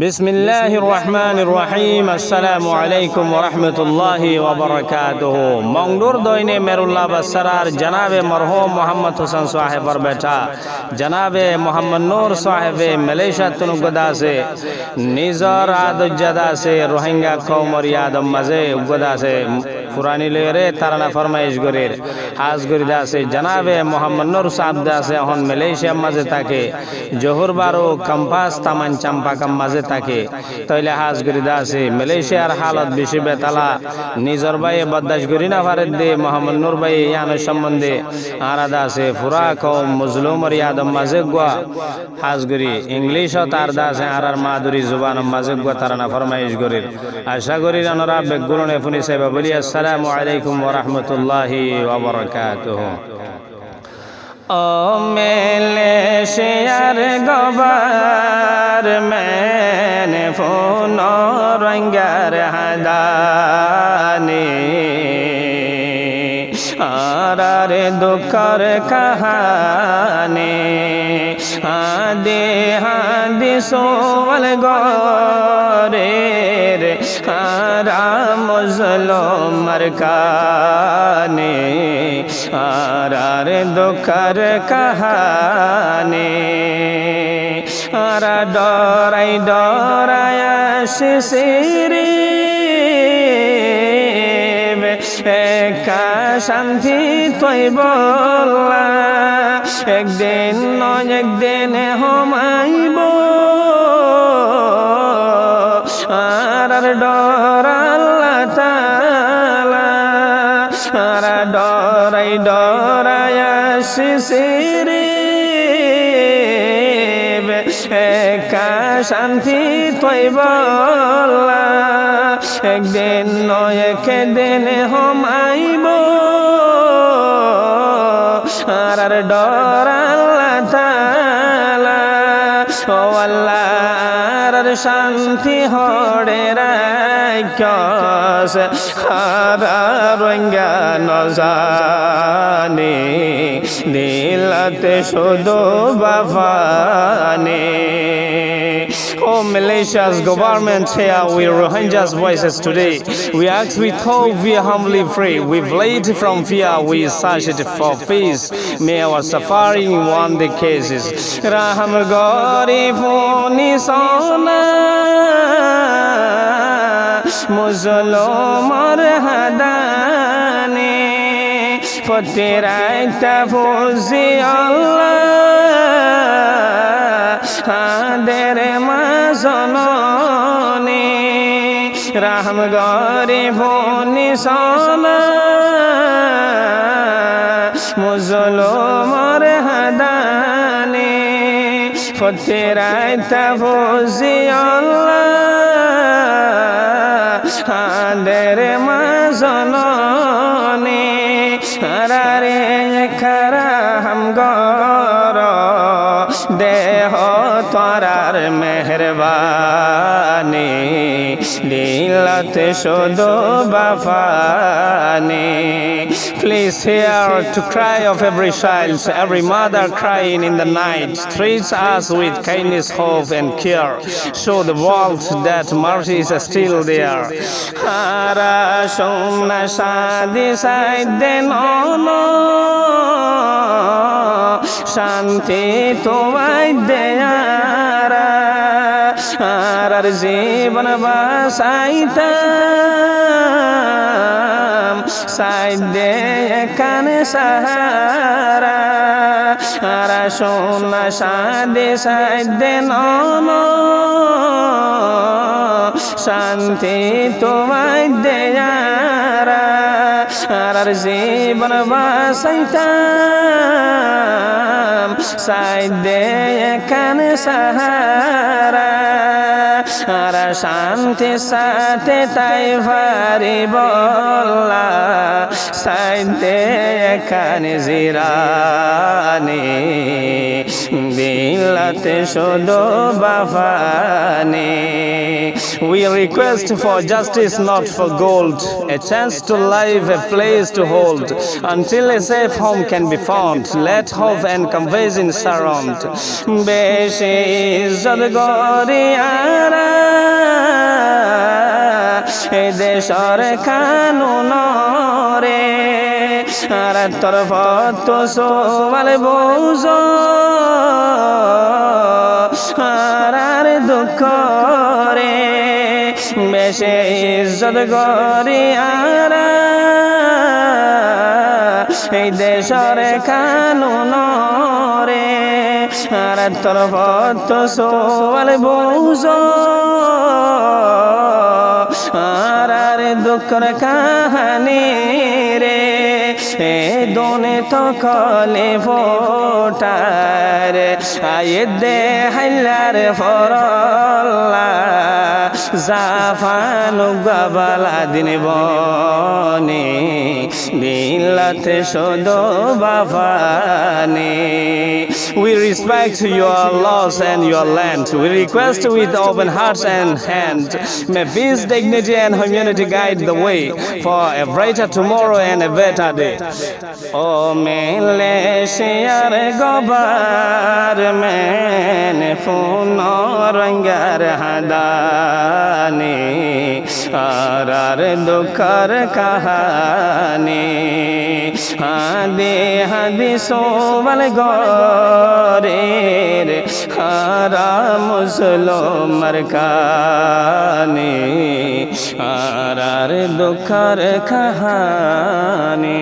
বিসমিল্লাহির রহমানির রহিম। আসসালামু আলাইকুম ওয়া রাহমাতুল্লাহি ওয়া বারাকাতুহু। মংডুর দইনে মেরুল্লাহ বসরার জনাবে মরহুম মোহাম্মদ হোসেন সাহেবের বেটা জনাবে মোহাম্মদ নূর সাহেবে মালয়েশিয়া তুনুগদা से নিজর আদজ্জাদা से রোহিঙ্গা কওমর ইয়াদম মাঝে উগদা से পুরানি লেরে তারানা ফরমাইশ গরির হাজ গরিদা से জনাবে মোহাম্মদ নূর সাহেব দা से হন মালয়েশিয়া মাঝে থাকে জোহর বারো কম্পাস তামান চাম্পা কাম মাঝে থাকে তইলে হাজ গরিদা আছে মালয়েশিয়ার হালত বেশি বেতালা নিজর ভাই বদাস গরি না ভারত দে মোহাম্মদ নূর ভাই ইয়ানের সম্বন্ধে আরাদা আছে পুরা কওম মুজলুমর ইয়াদম মাঝে গুয়া হাজ গরি ইংলিশ ও তার দাসে আরার মাদুরি জুবান মাঝে গুয়া তারানা ফরমাইশ গরির আশা করি রানরা বেগুলনে ফুনি সাহেব বলি আসসালামু আলাইকুম ওয়া রাহমাতুল্লাহি ওয়া বারাকাতুহু। ও মালয়েশিয়ার গবার मैंने फोन रंगार हदानी आरे दुखर कहानी आदे हादे सोवल गोरेर आरा मुजलुम मरकानी आरे दुखर कहानी आरा डराई डराय शिशिरी एका शांति तोय बोला एक दिन नय एक दिन हमाइब आर डर अल्लाह ताआला आरा डराई डराय शिशिरी एका शांति तोय बोला एक दिन नय एक दिन हमाइब आर डर अल्लाह ताआला ओ अल्लाह आर शांति हड़े राखस आरा Rohingya नजानी दिलते शुधु बाफानी। Oh, Malaysia's government here, we Rohingyas voices today. We act with hope, we humbly pray. We fled from fear, we searched for peace. May our suffering one the cases. Raham gori funi sona Muslimar hadani Fatirai tafuzi Allah हादेर माजननी Ram गरीब निशाना मुजलुमर हदानी फतेराय तफुजी अल्लाह हादेर माजननी Harare खरा हम गरा देह तोरार मेहरबानी दिलते शुधु बाफानी। Please hear to cry of every child, every mother crying in the night. Treat us with kindness, hope and care. Show the world that mercy is still there. Hara shunna shadi saiden ono শান্তি তোমায় দেয়ারা আর জীবন বাসাইতাম সাইদে কানে সাহারা আর সোনা সাদে সাইদে নন শান্তি তোমায় দেয়ারা আর জীবন বাসাইতাম সাইদে কানে সাহারা আর শান্তি সাথে তাই ভারি বল্লা সাইদে কানে জিরানি দিলতে শুধু বাফানি। We request for justice, not for gold, a chance to live, a place to hold, until a safe home can be found. Let hope and convincing surround. Beshi izzat gori ara দেশর কানুন রে আর তরফ তো সোমাল বোঝ আর দুঃখ রে বেশে ইজ্জত করি আর এই দেশর কানুন রে আর তরফ তো সোমাল বোঝ আর দুঃখর কাহানি রে এ দোনে তো কলে ফোটার আয়ে দে হাইলার ফরল্লা জাফানু গাবালা দিন বনে দিলাতে সদো বাফানে We respect your laws and your land. We request with open hearts and hands. May peace, dignity and humanity guide the way for a brighter tomorrow and a better day. Oh, Malaysia gobar men funorangar hadani arar dukhar kahani hadi hadi soval gorer hara muslimar kani arar dukhar kahani